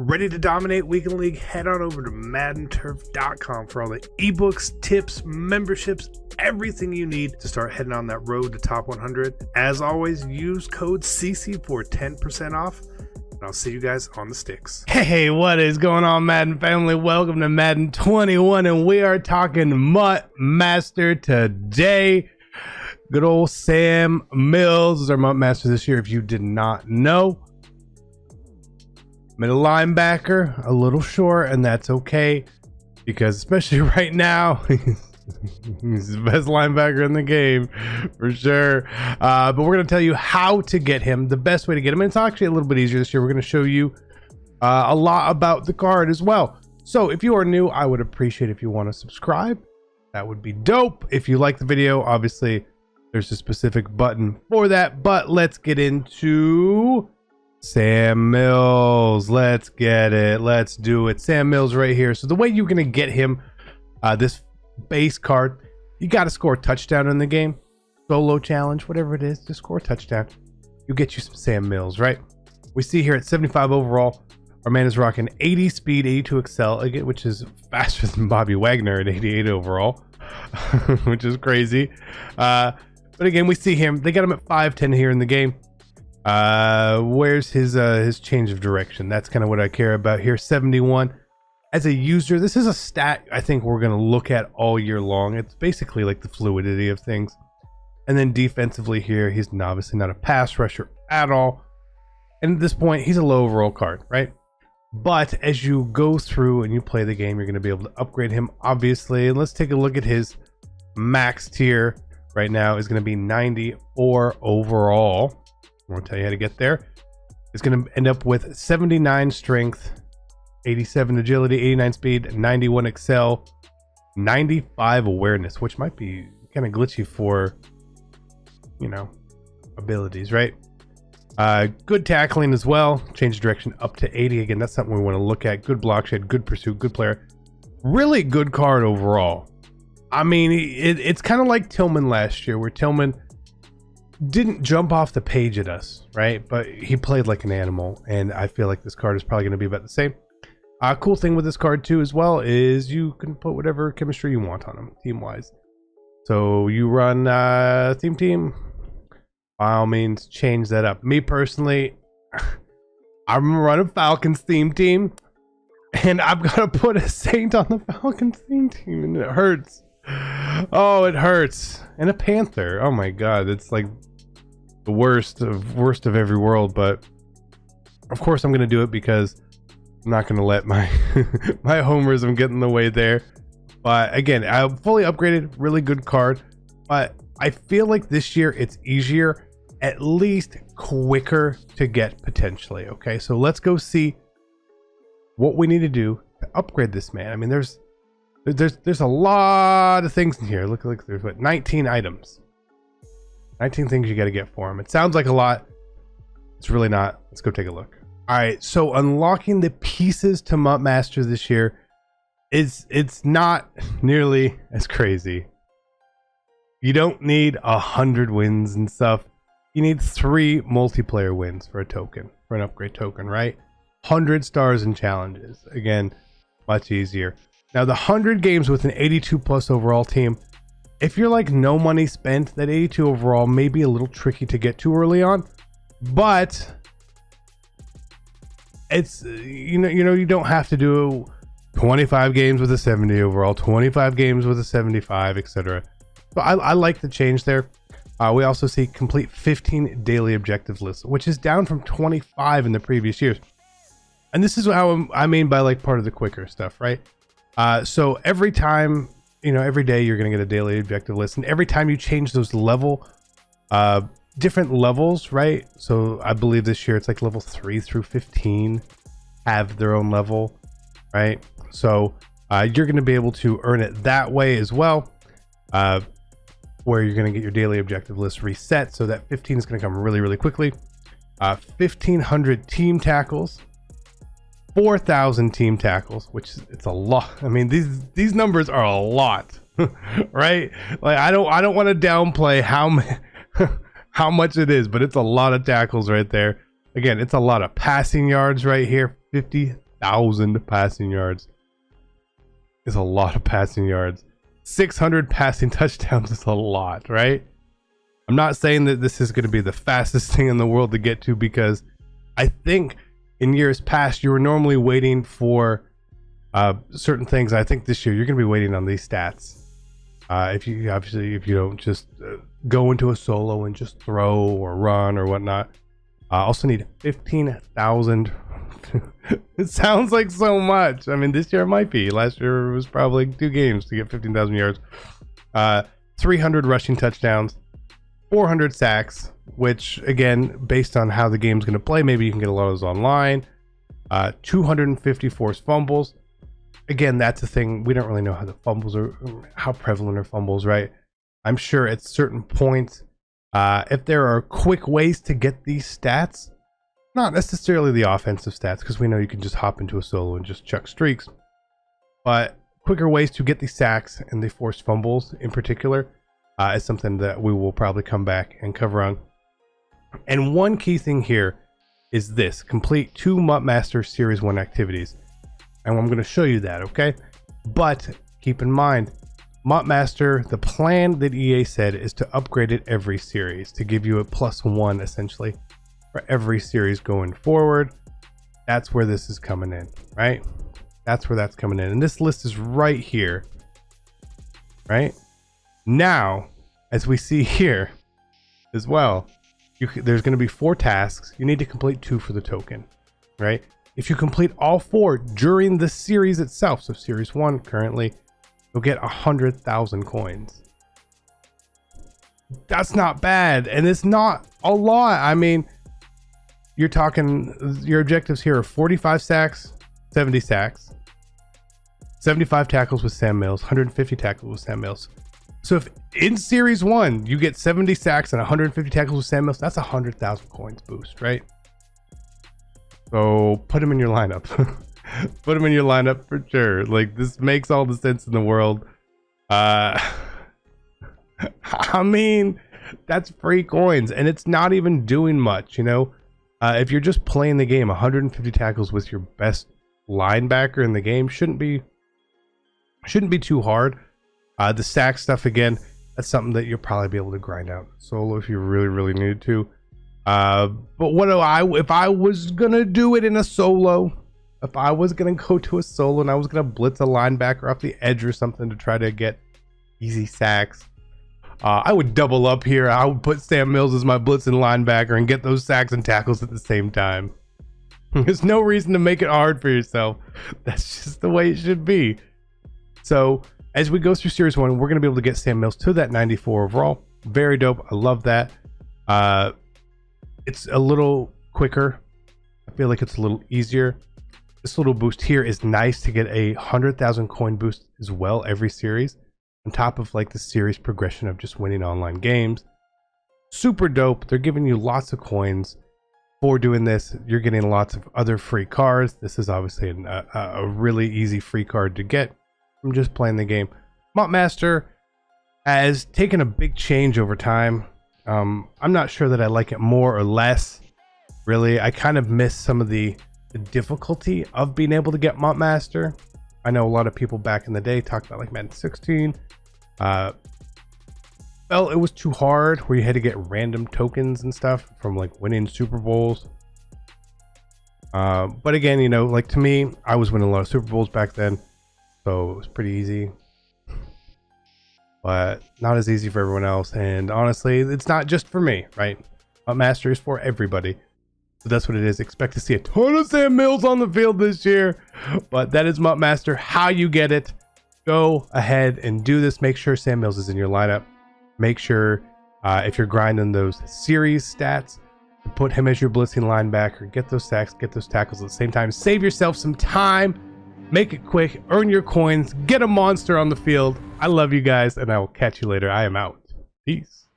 Ready to dominate Weekend League? Head on over to MaddenTurf.com for all the ebooks, tips, memberships, everything you need to start heading on that road to top 100. As always, use code CC for 10% off. And I'll see you guys on the sticks. Hey, what is going on, Madden family? Welcome to Madden 21, and we are talking Mutt Master today. Good old Sam Mills is our Mutt Master this year, if you did not know. Middle linebacker, a little short, and that's okay, because especially right now, he's the best linebacker in the game for sure. But we're going to tell you how to get him, the best way to get him. And it's actually a little bit easier this year. We're going to show you a lot about the card as well. So if you are new, I would appreciate if you want to subscribe. That would be dope. If you like the video, obviously there's a specific button for that. But let's get into Sam Mills. Let's get it. Let's do it. Sam Mills right here. So the way you're going to get him, this base card, you got to score a touchdown in the game. Solo challenge, whatever it is, just score a touchdown. You'll get you some Sam Mills, right? We see here at 75 overall, our man is rocking 80 speed, 82 excel, again, which is faster than Bobby Wagner at 88 overall, which is crazy. But again, we see him. They got him at 5'10" here in the game. Where's his change of direction? That's kind of what I care about here. 71 as a user. This is a stat I think we're going to look at all year long. It's basically like the fluidity of things. And then defensively here, he's obviously not a pass rusher at all. And at this point, he's a low overall card, right? But as you go through and you play the game, you're going to be able to upgrade him, obviously. And let's take a look at his max tier right now is going to be 94 overall. I won't tell you how to get there. It's going to end up with 79 strength, 87 agility, 89 speed, 91 excel, 95 awareness, which might be kind of glitchy for, you know, abilities, right? Good tackling as well. Change direction up to 80. Again, that's something we want to look at. Good block shed, good pursuit, good player. Really good card overall. I mean, it's kind of like Tillman last year, where Tillman didn't jump off the page at us, right? But he played like an animal, and I feel like this card is probably going to be about the same. Cool thing with this card too as well is you can put whatever chemistry you want on him, team wise. So you run team, by all means change that up. Me personally, I'm running Falcons theme team, and I've got to put a Saint on the Falcons theme team, and it hurts. Oh, it hurts. And a Panther. Oh my god, it's like the worst of every world. But of course I'm gonna do it because I'm not gonna let my my homerism get in the way there. But again, I fully upgraded, really good card. But I feel like this year it's easier, at least quicker to get potentially. Okay, so let's go see what we need to do to upgrade this man. I mean, there's a lot of things in here. Look, there's what, 19 items. 19 things you got to get for him. It sounds like a lot. It's really not. Let's go take a look. All right, so unlocking the pieces to Mutt Master this year it's not nearly as crazy. You don't need 100 wins and stuff. You need 3 multiplayer wins for a token, for an upgrade token, right? 100 stars and challenges. Again, much easier. Now, the 100 games with an 82 plus overall team, if you're like no money spent, that 82 overall may be a little tricky to get to early on, but it's, you don't have to do 25 games with a 70 overall, 25 games with a 75, etc. So I like the change there. We also see complete 15 daily objective lists, which is down from 25 in the previous years. And this is how I mean by like part of the quicker stuff, right? So every time, every day you're going to get a daily objective list, and every time you change those different levels, right? So I believe this year it's like level 3 through 15 have their own level, right? So you're going to be able to earn it that way as well, where you're going to get your daily objective list reset. So that 15 is going to come really, really quickly. 1,500 team tackles. 4,000 team tackles, which it's a lot. I mean, these numbers are a lot, right? Like I don't want to downplay how much it is, but it's a lot of tackles right there. Again, it's a lot of passing yards right here. 15,000 passing yards is a lot of passing yards. 600 passing touchdowns is a lot, right? I'm not saying that this is going to be the fastest thing in the world to get to, because I think in years past you were normally waiting for certain things. I think this year you're going to be waiting on these stats. If you don't just go into a solo and just throw or run or whatnot. Also need 15,000. It sounds like so much. I mean, this year it might be. Last year it was probably 2 games to get 15,000 yards. 300 rushing touchdowns, 400 sacks, which again, based on how the game's going to play, maybe you can get a lot of those online. 250 forced fumbles. Again, that's the thing. We don't really know how the fumbles are, how prevalent are fumbles, right? I'm sure at certain points, if there are quick ways to get these stats, not necessarily the offensive stats, because we know you can just hop into a solo and just chuck streaks, but quicker ways to get the sacks and the forced fumbles in particular is something that we will probably come back and cover on. And one key thing here is this: complete 2 Muttmaster Series 1 activities. And I'm going to show you that, okay? But keep in mind, Muttmaster, the plan that EA said is to upgrade it every series, to give you a +1 essentially for every series going forward. That's where this is coming in, right? That's where that's coming in. And this list is right here, right? Now, as we see here as well, there's going to be 4 tasks. You need to complete 2 for the token, right? If you complete all 4 during the series itself, so series 1 currently, you'll get 100,000 coins. That's not bad, and it's not a lot. I mean, you're talking, your objectives here are 45 sacks, 70 sacks, 75 tackles with Sam Mills, 150 tackles with Sam Mills. So if in series 1 you get 70 sacks and 150 tackles with Sam Mills, that's 100,000 coins boost, right? So put him in your lineup. Put him in your lineup for sure. Like, this makes all the sense in the world. I mean, that's free coins, and it's not even doing much, you know? If you're just playing the game, 150 tackles with your best linebacker in the game shouldn't be too hard. The sack stuff, again, that's something that you'll probably be able to grind out solo if you really needed to. But if I was gonna do it in a solo, if I was gonna go to a solo and I was gonna blitz a linebacker off the edge or something to try to get easy sacks, I would double up here. I would put Sam Mills as my blitzing linebacker and get those sacks and tackles at the same time. There's no reason to make it hard for yourself. That's just the way it should be. So as we go through series 1, we're gonna be able to get Sam Mills to that 94 overall. Very dope. I love that. It's a little quicker. I feel like it's a little easier. This little boost here is nice to get a 100,000 coin boost as well every series, on top of like the series progression of just winning online games. Super dope. They're giving you lots of coins for doing this. You're getting lots of other free cards. This is obviously a really easy free card to get from just playing the game. Muttmaster has taken a big change over time. I'm not sure that I like it more or less. Really, I kind of miss some of the difficulty of being able to get Muttmaster. I know a lot of people back in the day talked about like Madden 16. Well, it was too hard, where you had to get random tokens and stuff from like winning Super Bowls. But again, you know, like to me, I was winning a lot of Super Bowls back then, so it was pretty easy. But not as easy for everyone else, and honestly, it's not just for me, right? Muttmaster is for everybody, so that's what it is. Expect to see a ton of Sam Mills on the field this year, but that is Muttmaster. How you get it, go ahead and do this. Make sure Sam Mills is in your lineup. Make sure if you're grinding those series stats, to put him as your blitzing linebacker. Get those sacks, get those tackles at the same time. Save yourself some time. Make it quick, earn your coins, get a monster on the field. I love you guys, and I will catch you later. I am out. Peace.